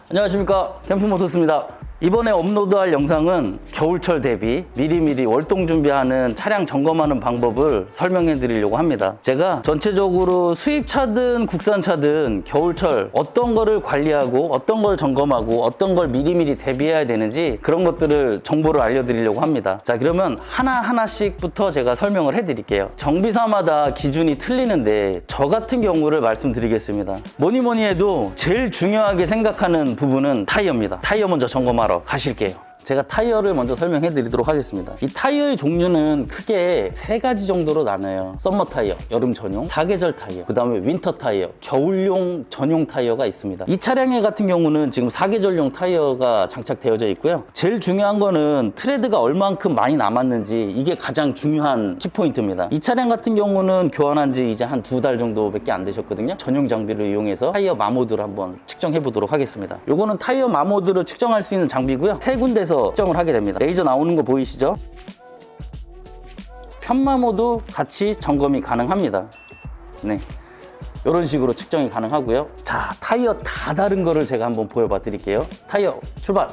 안녕하십니까, 캠프모터스입니다. 이번에 업로드할 영상은 겨울철 대비 미리미리 월동 준비하는 차량 점검하는 방법을 설명해 드리려고 합니다. 제가 전체적으로 수입차든 국산차든 겨울철 어떤 거를 관리하고 어떤 걸 점검하고 어떤 걸 미리미리 대비해야 되는지 그런 것들을 정보를 알려드리려고 합니다. 자, 그러면 하나하나씩부터 제가 설명을 해 드릴게요. 정비사마다 기준이 틀리는데 저 같은 경우를 말씀드리겠습니다. 뭐니 해도 제일 중요하게 생각하는 부분은 타이어입니다. 타이어 먼저 점검하러 가실게요. 제가 타이어를 먼저 설명해 드리도록 하겠습니다. 이 타이어의 종류는 크게 3가지 정도로 나눠요. 썸머 타이어, 여름 전용, 사계절 타이어, 그 다음에 윈터 타이어, 겨울용 전용 타이어가 있습니다. 이 차량의 같은 경우는 지금 사계절용 타이어가 장착되어져 있고요. 제일 중요한 거는 트레드가 얼만큼 많이 남았는지, 이게 가장 중요한 키포인트입니다. 이 차량 같은 경우는 교환한 지 이제 한 2달 정도밖에 안 되셨거든요. 전용 장비를 이용해서 타이어 마모드를 한번 측정해 보도록 하겠습니다. 요거는 타이어 마모드를 측정할 수 있는 장비고요. 3군데서 측정을 하게 됩니다. 레이저 나오는 거 보이시죠? 편마모도 같이 점검이 가능합니다. 네, 이런 식으로 측정이 가능하고요. 자, 타이어 다 다른 거를 제가 한번 보여봐 드릴게요. 타이어 출발!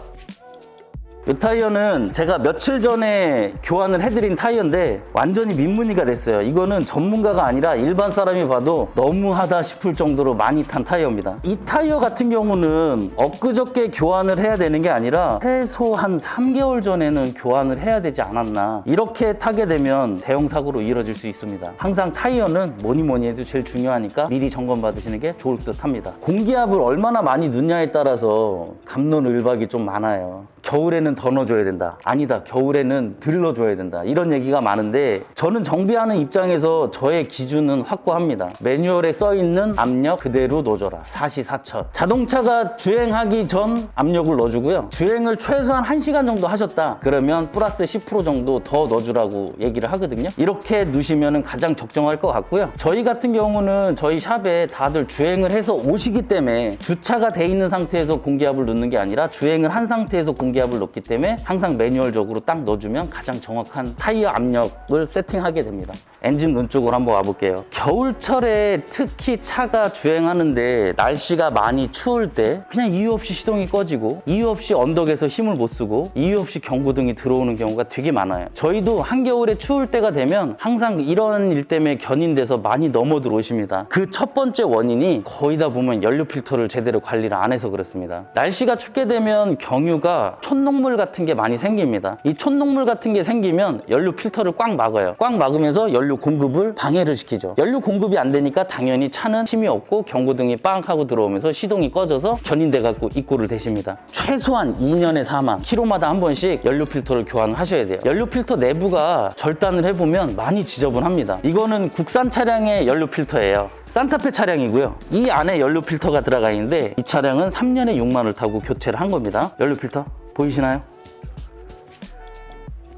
이 타이어는 제가 며칠 전에 교환을 해드린 타이어인데 완전히 민무늬가 됐어요. 이거는 전문가가 아니라 일반 사람이 봐도 너무하다 싶을 정도로 많이 탄 타이어입니다. 이 타이어 같은 경우는 엊그저께 교환을 해야 되는 게 아니라 최소 한 3개월 전에는 교환을 해야 되지 않았나. 이렇게 타게 되면 대형 사고로 이뤄질 수 있습니다. 항상 타이어는 뭐니 해도 제일 중요하니까 미리 점검 받으시는 게 좋을 듯 합니다. 공기압을 얼마나 많이 넣냐에 따라서 갑론을박이 좀 많아요. 겨울에는 더 넣어줘야 된다, 아니다, 겨울에는 덜 넣어줘야 된다, 이런 얘기가 많은데 저는 정비하는 입장에서 저의 기준은 확고합니다. 매뉴얼에 써있는 압력 그대로 넣어줘라. 사시사철. 자동차가 주행하기 전 압력을 넣어주고요. 주행을 최소한 1시간 정도 하셨다 그러면 플러스 10% 정도 더 넣어주라고 얘기를 하거든요. 이렇게 넣으시면 가장 적정할 것 같고요. 저희 같은 경우는 저희 샵에 다들 주행을 해서 오시기 때문에 주차가 돼 있는 상태에서 공기압을 넣는 게 아니라 주행을 한 상태에서 공기압을 넣기 때문에 항상 매뉴얼적으로 딱 넣어주면 가장 정확한 타이어 압력을 세팅하게 됩니다. 엔진 눈 쪽으로 한번 와볼게요. 겨울철에 특히 차가 주행하는데 날씨가 많이 추울 때 그냥 이유 없이 시동이 꺼지고 이유 없이 언덕에서 힘을 못 쓰고 이유 없이 경고등이 들어오는 경우가 되게 많아요. 저희도 한겨울에 추울 때가 되면 항상 이런 일 때문에 견인돼서 많이 넘어 들어오십니다. 그 첫 번째 원인이 거의 다 보면 연료 필터를 제대로 관리를 안 해서 그렇습니다. 날씨가 춥게 되면 경유가 촛농물 같은 게 많이 생깁니다. 이 촛농물 같은 게 생기면 연료 필터를 꽉 막아요. 꽉 막으면서 연료 공급을 방해를 시키죠. 연료 공급이 안 되니까 당연히 차는 힘이 없고 경고등이 빵 하고 들어오면서 시동이 꺼져서 견인돼 갖고 입고를 되십니다. 최소한 2년에 4만 킬로마다 한 번씩 연료 필터를 교환을 하셔야 돼요. 연료 필터 내부가 절단을 해보면 많이 지저분합니다. 이거는 국산 차량의 연료 필터예요. 산타페 차량이고요. 이 안에 연료 필터가 들어가 있는데 이 차량은 3년에 6만을 타고 교체를 한 겁니다. 연료 필터 보이시나요?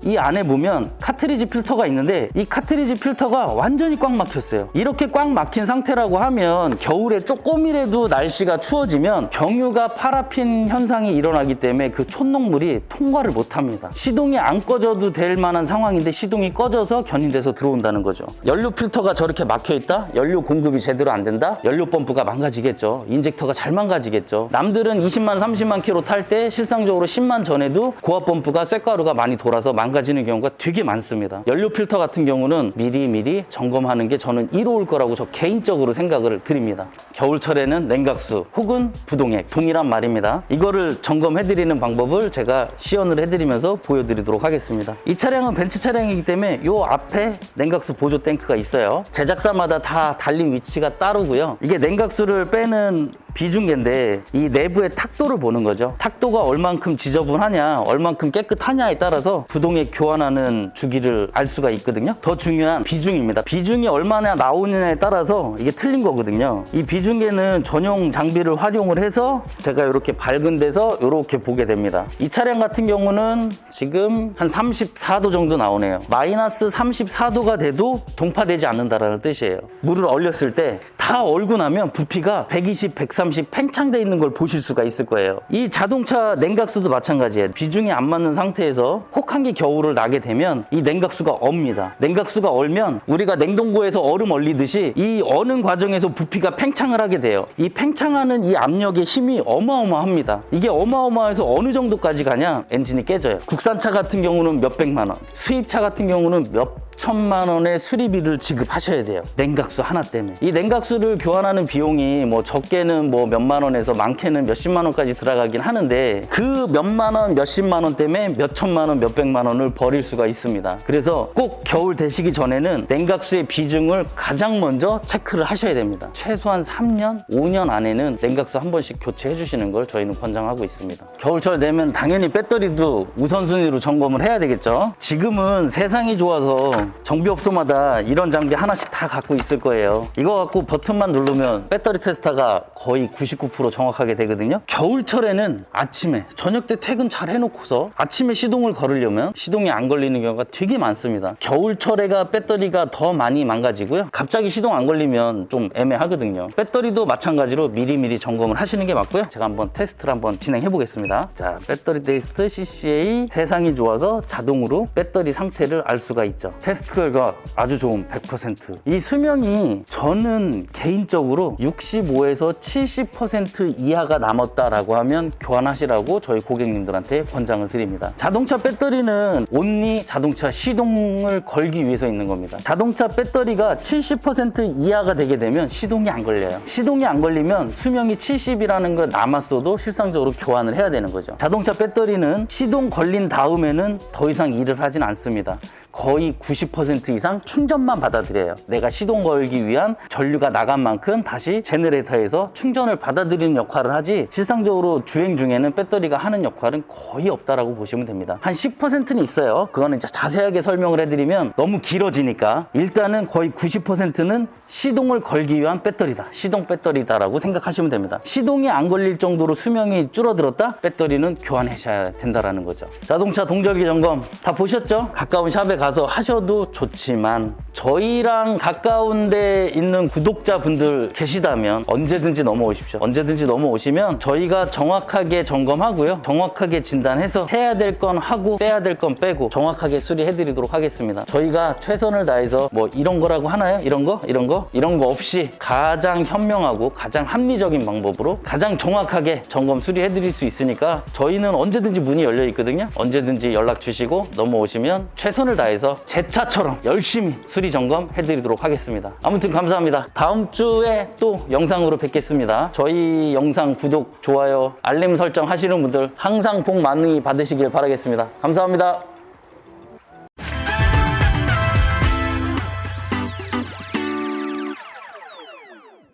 이 안에 보면 카트리지 필터가 있는데 이 카트리지 필터가 완전히 꽉 막혔어요. 이렇게 꽉 막힌 상태라고 하면 겨울에 조금이라도 날씨가 추워지면 경유가 파라핀 현상이 일어나기 때문에 그 촛농물이 통과를 못합니다. 시동이 안 꺼져도 될 만한 상황인데 시동이 꺼져서 견인돼서 들어온다는 거죠. 연료 필터가 저렇게 막혀있다? 연료 공급이 제대로 안 된다? 연료 펌프가 망가지겠죠. 인젝터가 잘 망가지겠죠. 남들은 20만 30만 킬로 탈 때 실상적으로 10만 전에도 고압 펌프가 쇳가루가 많이 돌아서 망가지는 경우가 되게 많습니다. 연료 필터 같은 경우는 미리 점검하는 게 저는 이로울 거라고 저 개인적으로 생각을 드립니다. 겨울철에는 냉각수 혹은 부동액 동일한 말입니다. 이거를 점검해드리는 방법을 제가 시연을 해드리면서 보여드리도록 하겠습니다. 이 차량은 벤츠 차량이기 때문에 이 앞에 냉각수 보조 탱크가 있어요. 제작사마다 다 달린 위치가 따르고요. 이게 냉각수를 빼는 비중계인데 이 내부의 탁도를 보는 거죠. 탁도가 얼만큼 지저분하냐, 얼만큼 깨끗하냐에 따라서 부동액 교환하는 주기를 알 수가 있거든요. 더 중요한 비중입니다. 비중이 얼마나 나오느냐에 따라서 이게 틀린 거거든요. 이 비중계는 전용 장비를 활용을 해서 제가 이렇게 밝은 데서 이렇게 보게 됩니다. 이 차량 같은 경우는 지금 한 34도 정도 나오네요. 마이너스 34도가 돼도 동파되지 않는다라는 뜻이에요. 물을 얼렸을 때 다 얼고 나면 부피가 120, 130 잠시 팽창돼 있는 걸 보실 수가 있을 거예요. 이 자동차 냉각수도 마찬가지예요. 비중이 안 맞는 상태에서 혹한기 겨울을 나게 되면 이 냉각수가 얼니다. 냉각수가 얼면 우리가 냉동고에서 얼음 얼리듯이 이 어는 과정에서 부피가 팽창을 하게 돼요. 이 팽창하는 이 압력의 힘이 어마어마합니다. 이게 어마어마해서 어느 정도까지 가냐? 엔진이 깨져요. 국산차 같은 경우는 몇백만 원, 수입차 같은 경우는 몇 천만 원의 수리비를 지급하셔야 돼요. 냉각수 하나 때문에. 이 냉각수를 교환하는 비용이 뭐 적게는 뭐 몇만 원에서 많게는 몇십만 원까지 들어가긴 하는데 그 몇만 원, 몇십만 원 때문에 몇천만 원, 몇백만 원을 버릴 수가 있습니다. 그래서 꼭 겨울 되시기 전에는 냉각수의 비중을 가장 먼저 체크를 하셔야 됩니다. 최소한 3년, 5년 안에는 냉각수 한 번씩 교체해 주시는 걸 저희는 권장하고 있습니다. 겨울철 되면 당연히 배터리도 우선순위로 점검을 해야 되겠죠. 지금은 세상이 좋아서 정비업소마다 이런 장비 하나씩 다 갖고 있을 거예요. 이거 갖고 버튼만 누르면 배터리 테스터가 거의 99% 정확하게 되거든요. 겨울철에는 아침에 저녁 때 퇴근 잘 해놓고서 아침에 시동을 걸으려면 시동이 안 걸리는 경우가 되게 많습니다. 겨울철에가 배터리가 더 많이 망가지고요. 갑자기 시동 안 걸리면 좀 애매하거든요. 배터리도 마찬가지로 미리미리 점검을 하시는 게 맞고요. 제가 한번 테스트를 한번 진행해 보겠습니다. 자, 배터리 테스트 CCA. 세상이 좋아서 자동으로 배터리 상태를 알 수가 있죠. 테스트 결과 아주 좋은 100%. 이 수명이 저는 개인적으로 65에서 70% 이하가 남았다라고 하면 교환하시라고 저희 고객님들한테 권장을 드립니다. 자동차 배터리는 온리 자동차 시동을 걸기 위해서 있는 겁니다. 자동차 배터리가 70% 이하가 되게 되면 시동이 안 걸려요. 시동이 안 걸리면 수명이 70이라는 거 남았어도 실상적으로 교환을 해야 되는 거죠. 자동차 배터리는 시동 걸린 다음에는 더 이상 일을 하진 않습니다. 거의 90% 이상 충전만 받아들여요. 내가 시동 걸기 위한 전류가 나간 만큼 다시 제너레이터에서 충전을 받아들이는 역할을 하지 실상적으로 주행 중에는 배터리가 하는 역할은 거의 없다라고 보시면 됩니다. 한 10%는 있어요. 그거는 이제 자세하게 설명을 해드리면 너무 길어지니까 일단은 거의 90%는 시동을 걸기 위한 배터리다. 시동 배터리다라고 생각하시면 됩니다. 시동이 안 걸릴 정도로 수명이 줄어들었다? 배터리는 교환하셔야 된다라는 거죠. 자동차 동절기 점검 다 보셨죠? 가까운 샵에 가서 하셔도 좋지만 저희랑 가까운 데 있는 구독자분들 계시다면 언제든지 넘어오십시오. 언제든지 넘어오시면 저희가 정확하게 점검하고요. 정확하게 진단해서 해야 될 건 하고 빼야 될 건 빼고 정확하게 수리해 드리도록 하겠습니다. 저희가 최선을 다해서 뭐 이런 거라고 하나요? 이런 거 없이 가장 현명하고 가장 합리적인 방법으로 가장 정확하게 점검 수리해 드릴 수 있으니까 저희는 언제든지 문이 열려 있거든요. 언제든지 연락 주시고 넘어오시면 최선을 다해서 제 차처럼 열심히 수리 점검 해드리도록 하겠습니다. 아무튼 감사합니다. 다음 주에 또 영상으로 뵙겠습니다. 저희 영상 구독, 좋아요, 알림 설정 하시는 분들 항상 복 많이 받으시길 바라겠습니다. 감사합니다.